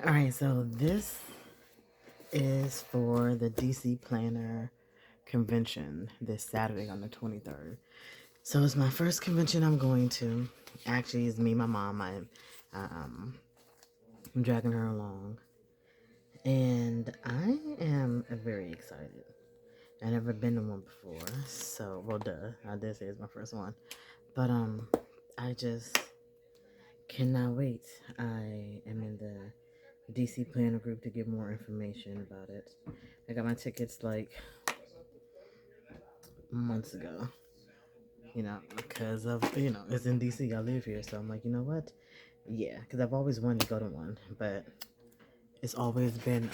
All right, so this is for the DC Planner convention this Saturday on the 23rd. So it's my first convention I'm going to. Actually, it's me, and my mom. I'm dragging her along, and I am very excited. I've never been to one before, so well, duh. I did say it's my first one, but I just cannot wait. I am in the DC Planner group to get more information about it. I got my tickets like months ago, because of, it's in DC. I live here. So I'm like, you know what? Yeah, because I've always wanted to go to one, but it's always been,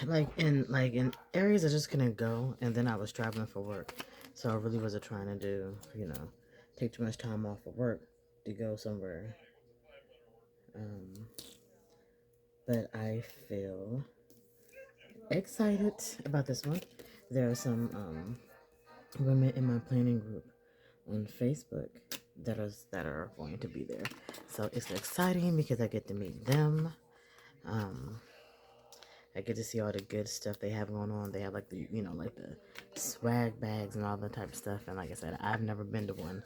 like in areas I just couldn't go. And then I was traveling for work. So I really wasn't trying to take too much time off of work to go somewhere. Um, but I feel excited about this one. There are some women in my planning group on Facebook that are going to be there. So it's exciting because I get to meet them. Um, I get to see all the good stuff they have going on. They have like the swag bags and all that type of stuff. And like I said, I've never been to one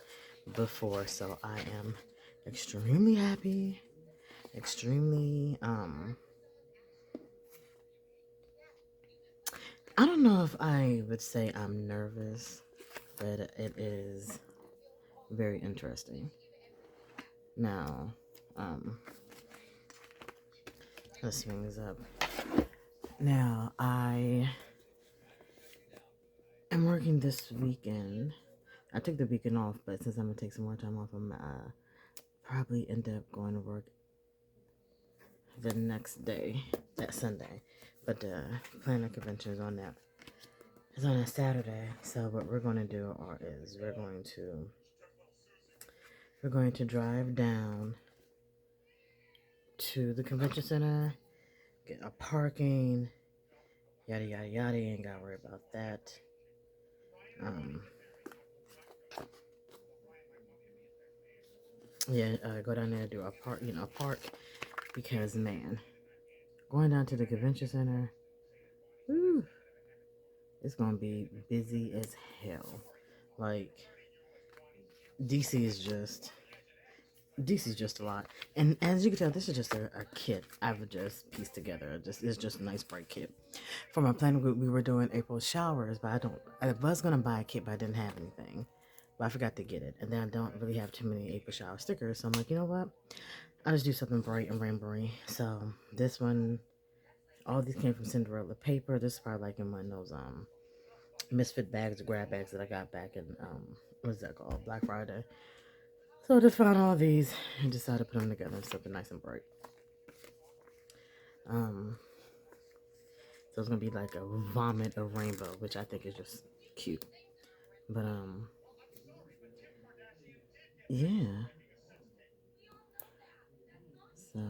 before, so I am extremely happy. Extremely I don't know if I would say I'm nervous, but it is very interesting. Now, um, let's swing this up. Now, I am working this weekend. I took the weekend off, but since I'm gonna take some more time off, I'm probably end up going to work the next day, that Sunday. But the planner convention is on that. It's on a Saturday. So what we're going to do is we're going to drive down to the convention center, get a parking, yada yada yada. Ain't gotta worry about that. Um, yeah, go down there, do a park, because man, going down to the convention center, whew, it's gonna be busy as hell. Like DC is just DC's just a lot, and as you can tell, this is just a kit I've just pieced together. It's just a nice bright kit. For my planning group, we were doing April showers, but I was gonna buy a kit, but I didn't have anything, but I forgot to get it, and then I don't really have too many April shower stickers, so I'm like, you know what? I'll just do something bright and rainbowy. So this one, all these came from Cinderella paper. This is probably like in one of those misfit bags or grab bags that I got back in what's that called, Black Friday. So I just found all these and decided to put them together in something nice and bright. Um, so it's gonna be like a vomit of rainbow, which I think is just cute. But yeah. So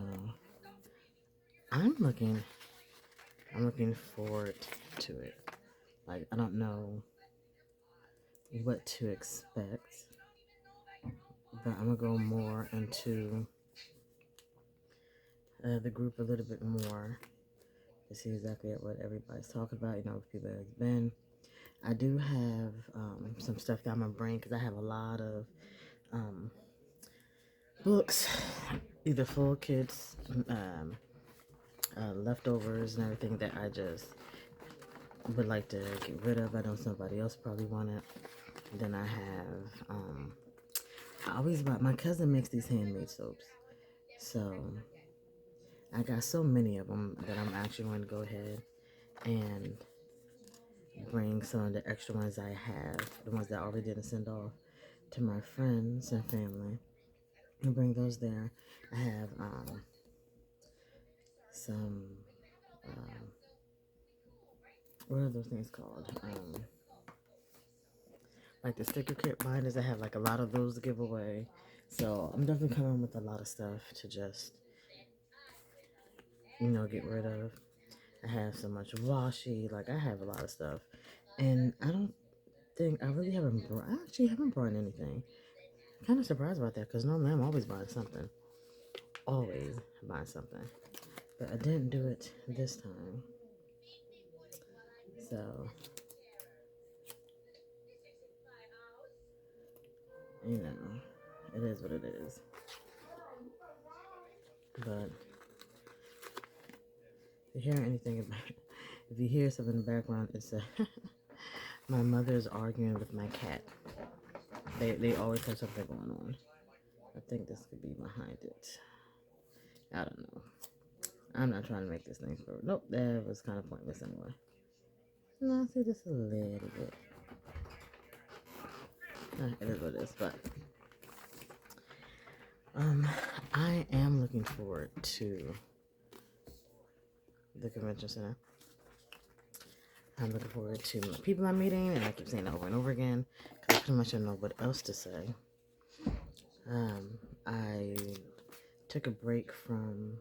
I'm looking, I'm looking forward to it. Like I don't know what to expect, but I'm gonna go more into the group a little bit more to see exactly what everybody's talking about. What people has been. I do have some stuff that I'm gonna bring because I have a lot of um, books, either full kits, leftovers, and everything that I just would like to get rid of. I know somebody else probably want it. Then I have, I always buy, my cousin makes these handmade soaps. So I got so many of them that I'm actually going to go ahead and bring some of the extra ones I have, the ones that I already didn't send off to my friends and family, and bring those there. I have some, um, what are those things called? Like the sticker kit binders. I have like a lot of those to give away. So I'm definitely coming with a lot of stuff to just, get rid of. I have so much washi. Like I have a lot of stuff. And I don't think I really haven't brought, I actually haven't brought anything. Kind of surprised about that because normally I'm always buying something. always buy something. But I didn't do it this time. So, you know, it is what it is. But if you hear anything about, if you hear something in the background, it's my mother's arguing with my cat. They always have something going on. I think this could be behind it. I don't know. I'm not trying to make this thing for. Nope, that was kind of pointless anyway. No, see this a little bit. It is what it is, but I am looking forward to the convention center. I'm looking forward to the people I'm meeting, and I keep saying that over and over again because I pretty much don't know what else to say. I took a break from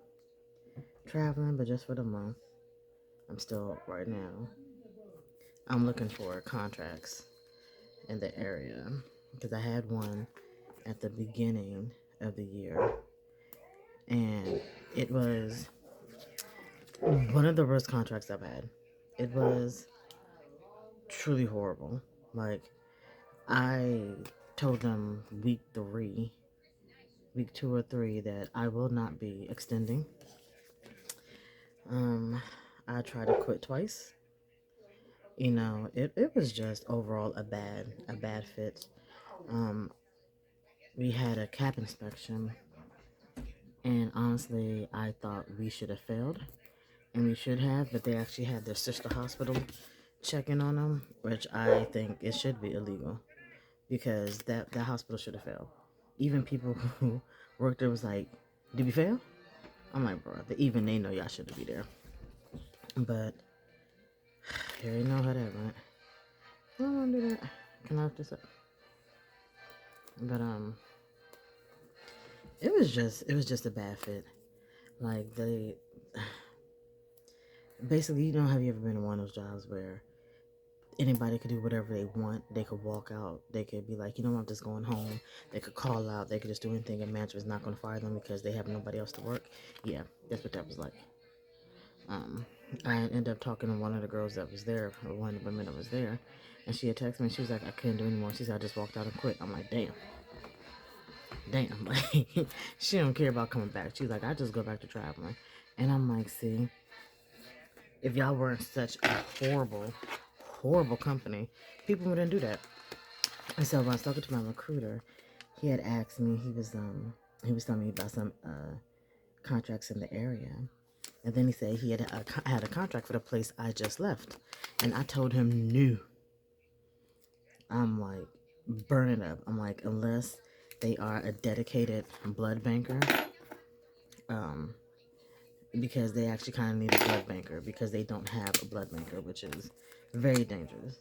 traveling, but just for the month. I'm still right now. I'm looking for contracts in the area because I had one at the beginning of the year, and it was one of the worst contracts I've had. It was truly horrible. Like, I told them week 2 or 3, that I will not be extending. I tried to quit twice. You know, it was just overall a bad fit. We had a cap inspection, and honestly, I thought we should have failed, and we should have, but they actually had their sister hospital checking on them, which I think it should be illegal because that hospital should have failed. Even people who worked there was like, "Did we fail?" I'm like, bro, even they know y'all shouldn't be there. But you already know how that went. I don't want to do that. Can I lift this up? But it was just a bad fit. Like, they basically, you know, have you ever been in one of those jobs where anybody could do whatever they want? They could walk out. They could be like, you know, I'm just going home. They could call out. They could just do anything, and management's not going to fire them because they have nobody else to work. Yeah, that's what that was like. I ended up talking to one of the girls that was there, or one of the women that was there, and she had texted me. She was like, I couldn't do anymore. She said, I just walked out and quit. I'm like, damn. Like, she don't care about coming back. She's like, I just go back to traveling. And I'm like, see, if y'all weren't such a horrible company, people wouldn't do that. And so when I was talking to my recruiter, he had asked me, he was telling me about some contracts in the area. And then he said he had a contract for the place I just left. And I told him no. I'm like, burn it up. I'm like, unless they are a dedicated blood banker, because they actually kind of need a blood banker because they don't have a blood banker, which is very dangerous.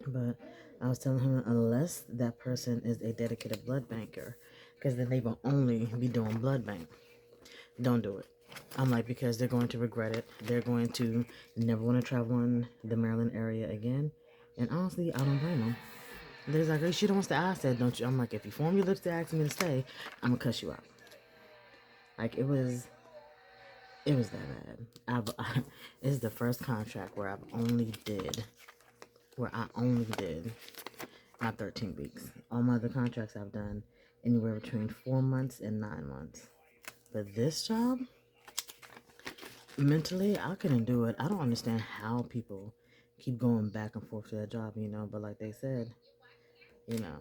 But I was telling him, unless that person is a dedicated blood banker, because then they will only be doing blood bank. Don't do it. I'm like, because they're going to regret it. They're going to never want to travel in the Maryland area again. And honestly, I don't blame them. They're like, hey, she don't want to stay. I said, don't you? I'm like, if you form your lips to ask me to stay, I'm going to cuss you out. Like, it was that bad. This is the first contract where I only did my 13 weeks. All my other contracts I've done anywhere between 4 months and 9 months. But this job, mentally, I couldn't do it. I don't understand how people keep going back and forth to that job, you know. But like they said, you know,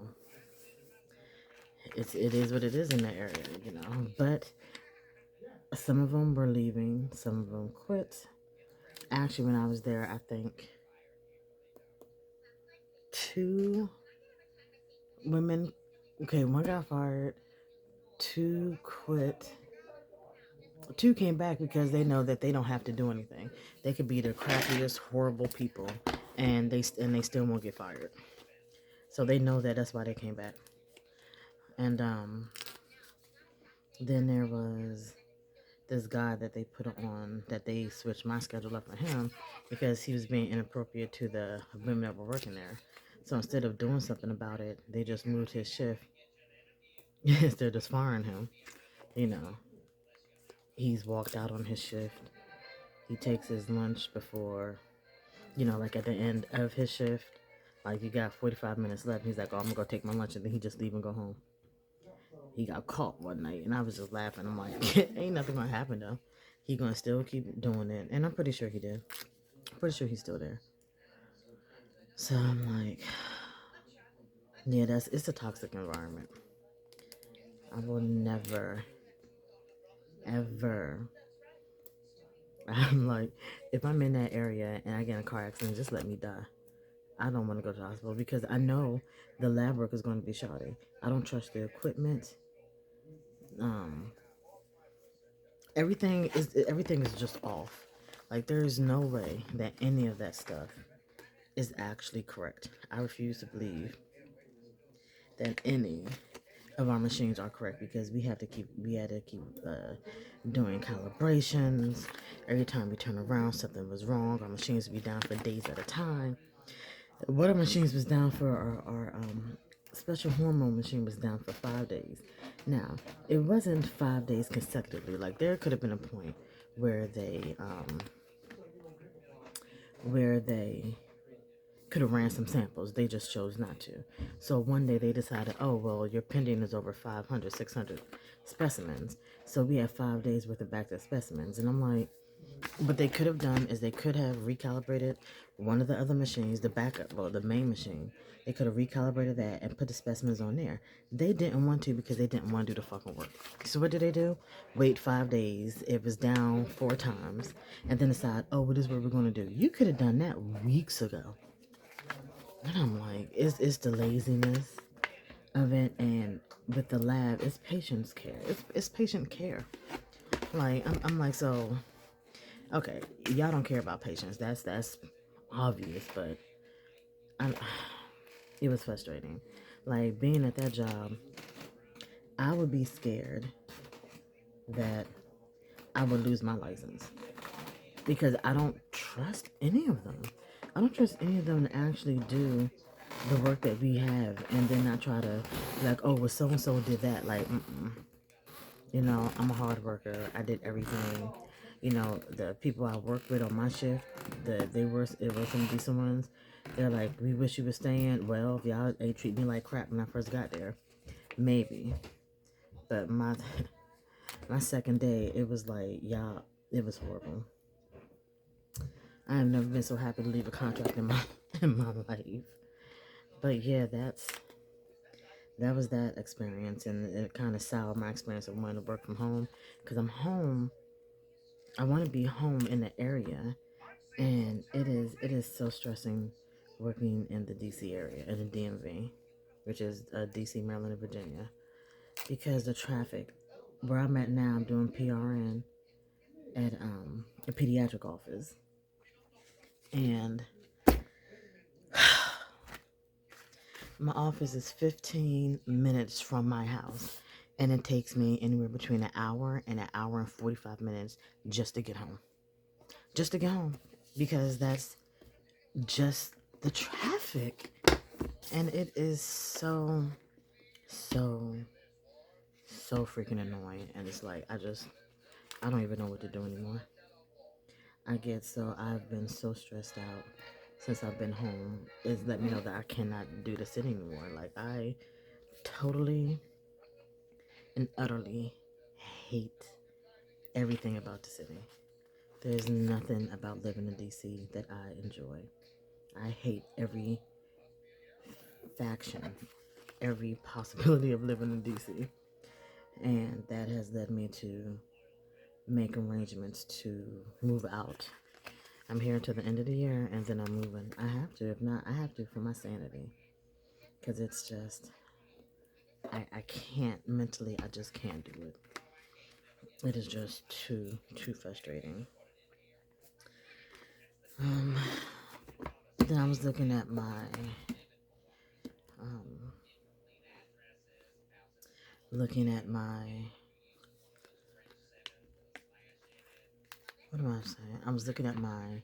it is what it is in that area, you know. But some of them were leaving, some of them quit. Actually, when I was there, I think 2 women, okay, 1 got fired, 2 quit. 2 came back because they know that they don't have to do anything. They could be the crappiest, horrible people, and they still won't get fired. So they know that. That's why they came back. And then there was this guy that they put on, that they switched my schedule up for him because he was being inappropriate to the women that were working there. So instead of doing something about it, they just moved his shift. Instead of just firing him. You know, he's walked out on his shift. He takes his lunch before, like at the end of his shift. Like, you got 45 minutes left. He's like, oh, I'm going to go take my lunch. And then he just leave and go home. He got caught one night. And I was just laughing. I'm like, ain't nothing going to happen, though. He going to still keep doing it. And I'm pretty sure he did. I'm pretty sure he's still there. So I'm like, yeah, it's a toxic environment. I will never, ever. I'm like, if I'm in that area and I get in a car accident, just let me die. I don't want to go to the hospital because I know the lab work is going to be shoddy. I don't trust the equipment. Um, everything is just off. Like, there is no way that any of that stuff is actually correct. I refuse to believe that any of our machines are correct because we had to keep doing calibrations. Every time we turn around, something was wrong. Our machines would be down for days at a time. One of the machines was down for our special hormone machine was down for 5 days. Now, it wasn't 5 days consecutively. Like, there could have been a point where they could have ran some samples. They just chose not to. So one day they decided, oh, well, your pending is over 500, 600 specimens. So we have 5 days worth of back to specimens. And I'm like, what they could have done is they could have recalibrated one of the other machines, the backup, well, the main machine. They could have recalibrated that and put the specimens on there. They didn't want to because they didn't want to do the fucking work. So what did they do? Wait 5 days. It was down 4 times. And then decide, oh, what is what we're going to do? You could have done that weeks ago. And I'm like, it's the laziness of it. And with the lab, it's patient's care. It's patient care. Like, I'm like, so... Okay, y'all don't care about patients. That's obvious, but it was frustrating. Like, being at that job, I would be scared that I would lose my license because I don't trust any of them. I don't trust any of them to actually do the work that we have and then not try to, like, oh, well, so and so did that. Like, I'm a hard worker. I did everything. The people I worked with on my shift, it were some decent ones. They're like, we wish you were staying. Well, if y'all ain't treat me like crap when I first got there, maybe. But my my second day, it was like, y'all, it was horrible. I have never been so happy to leave a contract in my in my life. But yeah, that was that experience, and it kind of soured my experience of wanting to work from home because I'm home. I want to be home in the area, and it is so stressing working in the DC area, in the DMV, which is DC, Maryland, and Virginia, because the traffic. Where I'm at now, I'm doing PRN at a pediatric office, and my office is 15 minutes from my house, and it takes me anywhere between an hour and 45 minutes just to get home. Just to get home, because that's just the traffic. And it is so, so, so freaking annoying. And it's like, I don't even know what to do anymore. I've been so stressed out since I've been home. It's let me know that I cannot do the city anymore. Like, I totally and utterly hate everything about the city. There's nothing about living in DC that I enjoy. I hate every faction, every possibility of living in DC. And that has led me to make arrangements to move out. I'm here until the end of the year, and then I'm moving. I have to. If not, I have to for my sanity. Because it's just, I can't mentally, I just can't do it. It is just too frustrating. Then I was looking at my, um, what am I saying? I was looking at my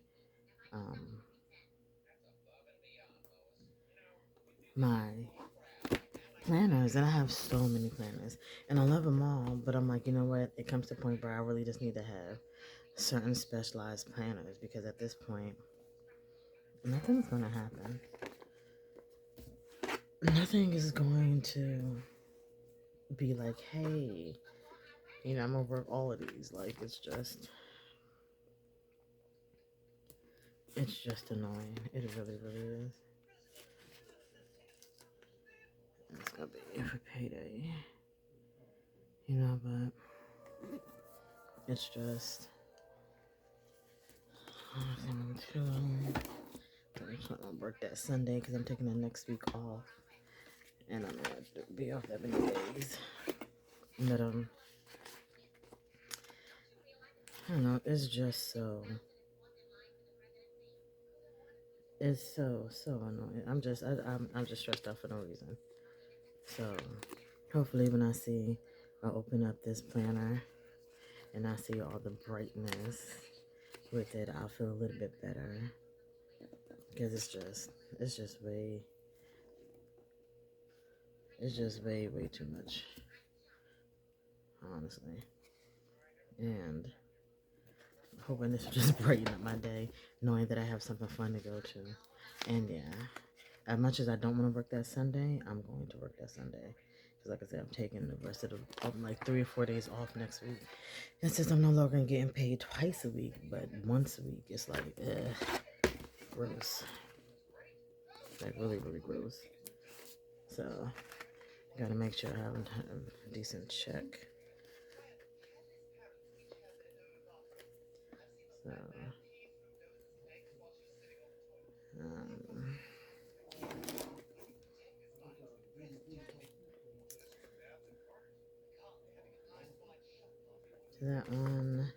planners, and I have so many planners, and I love them all, but I'm like, you know what? It comes to a point where I really just need to have certain specialized planners, because at this point, nothing's going to happen. Nothing is going to be like, hey, you know, I'm gonna work all of these. Like, it's just annoying. It really, really is. It's gonna be for payday, you know, but it's just, I'm trying to work that Sunday because I'm taking the next week off, and I'm gonna be off that many days. But I don't know. It's just so. It's so annoying. I'm just stressed out for no reason. So hopefully when I open up this planner and I see all the brightness with it, I'll feel a little bit better. Because it's just way too much, honestly. And hoping this will just brighten up my day, knowing that I have something fun to go to. And yeah, as much as I don't want to work that Sunday, I'm going to work that Sunday. Because like I said, I'm taking the rest of like 3 or 4 days off next week. And since I'm no longer getting paid twice a week, but once a week, it's like, gross. Like really, really gross. So, gotta make sure I have a decent check. So, that one,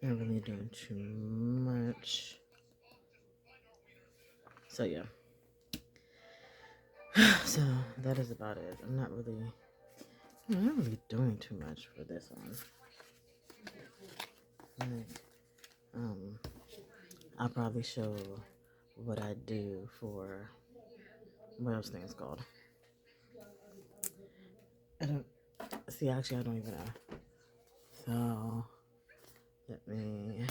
not really doing too much. So yeah. So that is about it. I'm not really doing too much for this one. Like, I'll probably show what I do for what those things called. I don't see. Actually, I don't even know. So let me.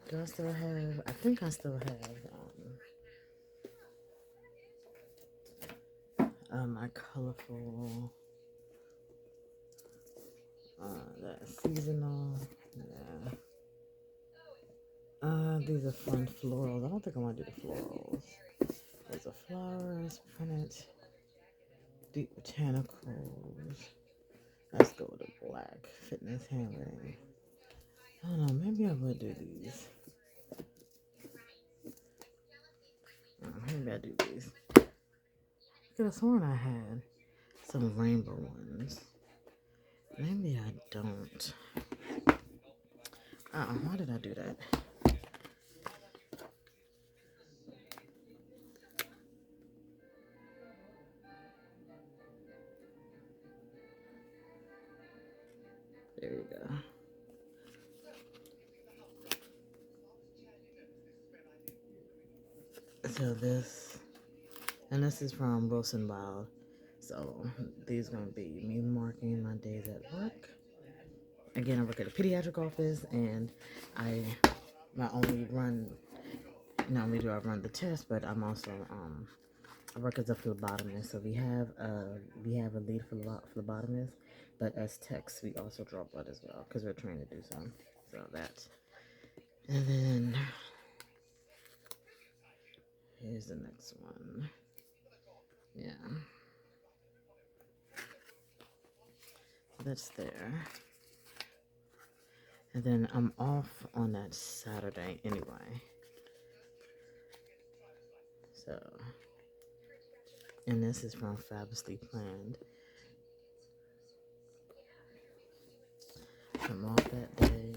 Do I still have? I think I still have my colorful, that seasonal. Yeah. These are fun florals. I don't think I want to do the florals. There's a flowers, printed, deep botanicals. Let's go with the black fitness handbag. I don't know. Maybe I would do these. Maybe I do these. I could have sworn I had some rainbow ones. Maybe I don't. Why did I do that? There we go. So this is from Wilson Wild. So these are gonna be me marking my days at work. Again, I work at a pediatric office, and I not only run the test, but I'm also I work as a phlebotomist. So we have a lead phlebotomist, but as techs we also draw blood as well because we're trained to do so. So that, and then here's the next one. Yeah, that's there. And then I'm off on that Saturday anyway. So, and this is from Fabulously Planned. I'm off that day.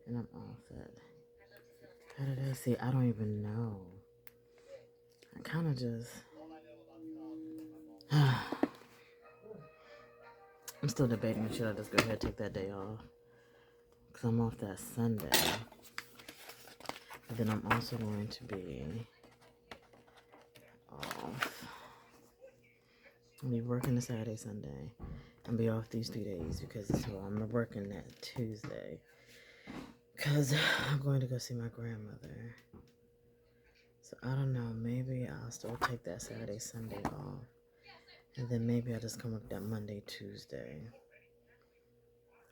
And I'm off that. How did I see? I don't even know. I kind of just. I'm still debating, should I just go ahead and take that day off? Because I'm off that Sunday. And then I'm also going to be I'll be working the Saturday, Sunday, and be off these 2 days because I'm working that Tuesday. Because I'm going to go see my grandmother. So I don't know, maybe I'll still take that Saturday, Sunday off. And then maybe I'll just come up that Monday, Tuesday.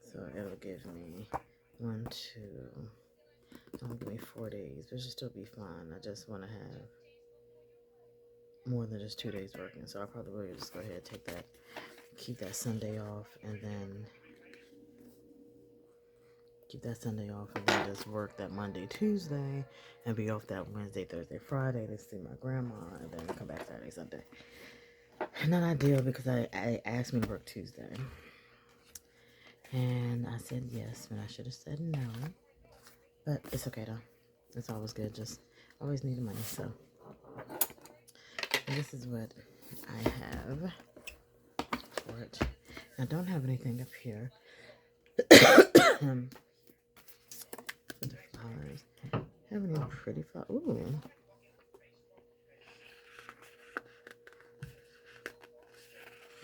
So it'll give me 1, 2, it'll give me 4 days, which should still be fine. I just want to have more than just 2 days working. So I'll probably just go ahead and take that, keep that Sunday off, and then just work that Monday, Tuesday, and be off that Wednesday, Thursday, Friday to see my grandma, and then come back Saturday, Sunday. Not ideal because I asked me to work Tuesday. And I said yes when I should have said no. But it's okay though. It's always good. Just always need the money. So this is what I have for it. I don't have anything up here. For the flowers. Have any pretty flowers? Ooh.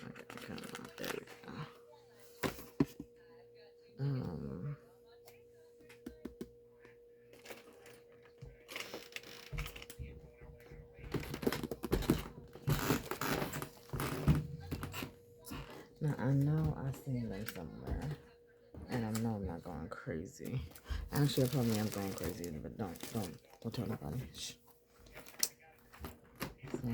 Okay, come on. There we go. Now I know I've seen them somewhere, and I know I'm not going crazy. Actually, I probably am going crazy, but don't tell nobody. Shh. So,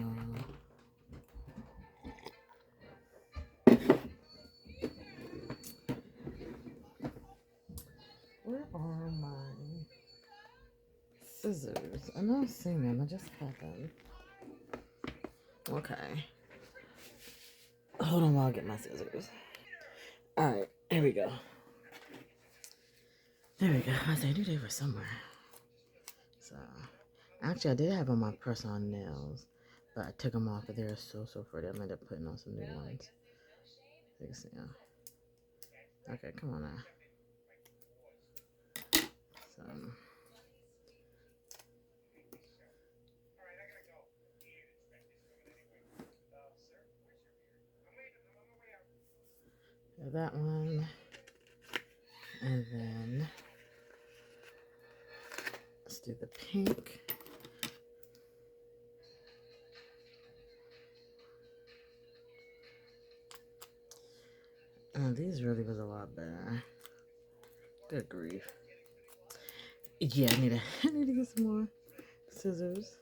where are my scissors? I know I've seen them. I just haven't. Okay. Hold on while I get my scissors. Alright, here we go. There we go. I said I knew they were somewhere. So, actually, I did have on my press-on nails, but I took them off, but they're so pretty. I'm going to end up putting on some new ones. You can see them. Okay, come on now. So, that one. And then let's do the pink. Oh, these really was a lot better. Good grief. Yeah, I need to get some more scissors.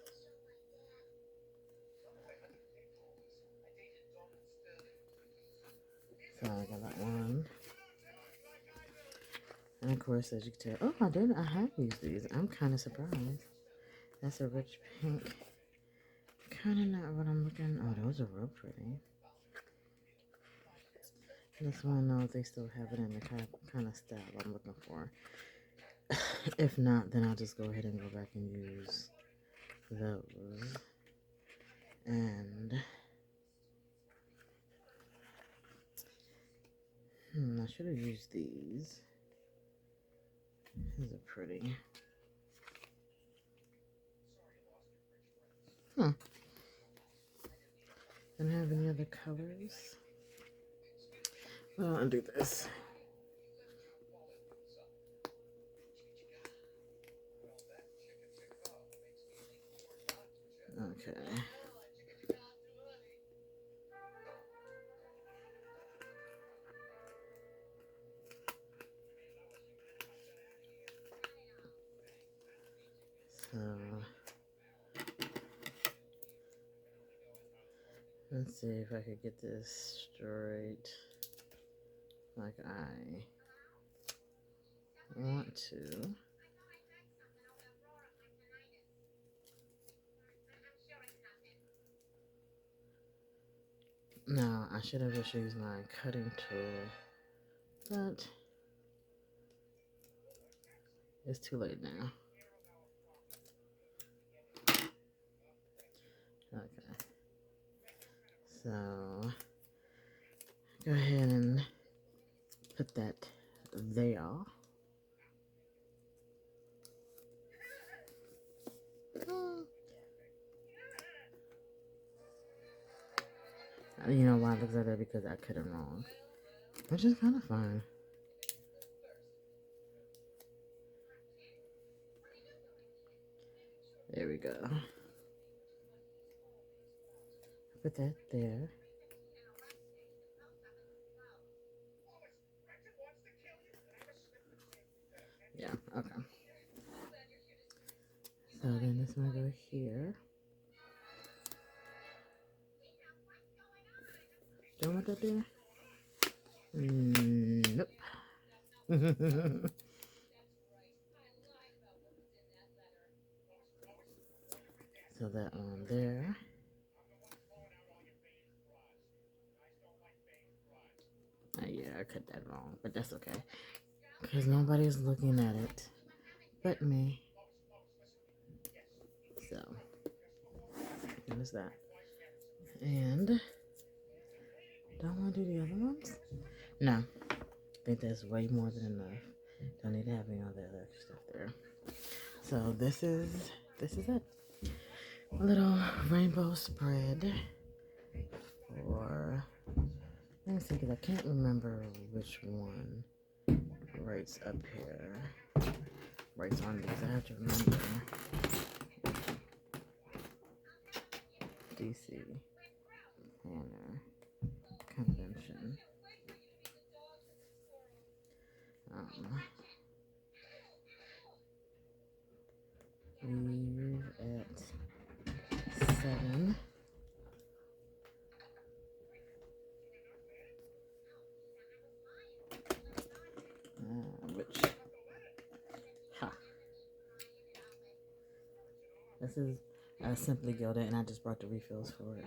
So I got that one. And of course, as you can tell, I have used these. I'm kind of surprised. That's a rich pink. Kind of not what I'm looking. Oh, those are real pretty. Just want to know if they still have it in the kind of style I'm looking for. If not, then I'll just go ahead and go back and use those. And I should have used these. These are pretty. Don't have any other colors. Well, I'll do this. Okay. So let's see if I could get this straight like I want to. No, I should have just used my cutting tool, but it's too late now. Okay. So go ahead and put that there. You know why it looks like that? Because I cut it wrong, which is kind of fun. There we go. Put that there. Yeah, okay. So then this one go here. Don't want that there? Nope. So that on there. Yeah, I cut that wrong, but that's okay. Because nobody's looking at it but me. So, there's that. And, don't want to do the other ones? No. I think that's way more than enough. Don't need to have any of that other stuff there. So, this is it. A little rainbow spread for, let me see, because I can't remember which one writes up here. Writes on these. I have to remember. DC Planner Convention. Leave at 7. Which, this is Simply Gilda, and I just brought the refills for it.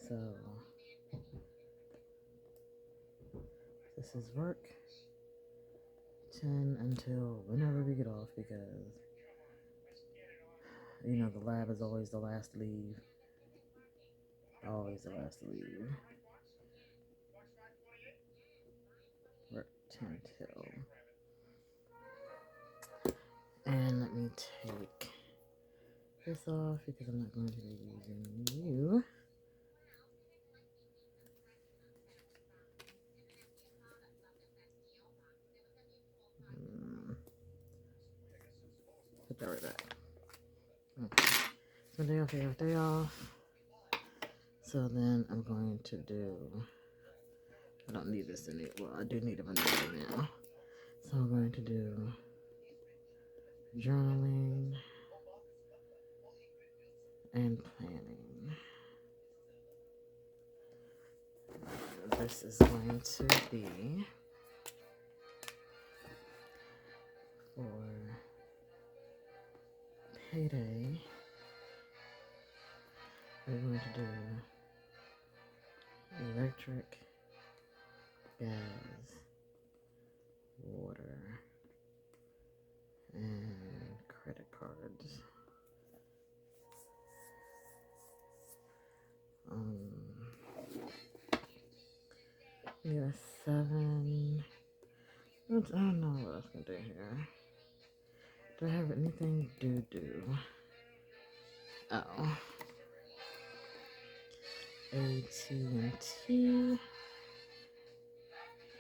So, this is work 10 until whenever we get off, because, you know, the lab is always the last to leave. Always the last to leave. Work 10 till. And let me take this off because I'm not going to be using you. Put that right back. Okay. So day off. So then I'm going to do, I don't need this in it. Well, I do need a vanilla now. So I'm going to do journaling and planning. This is going to be for payday. We're going to do electric, gas, water, and credit cards. Yeah, 7. I don't know what I was gonna do here. Do I have anything to do? Oh. AT&T.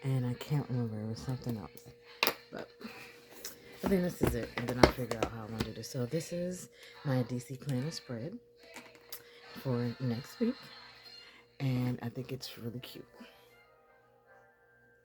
And I can't remember, it was something else. But I think this is it. And then I'll figure out how I'm gonna do this. So this is my DC Planner spread for next week. And I think it's really cute.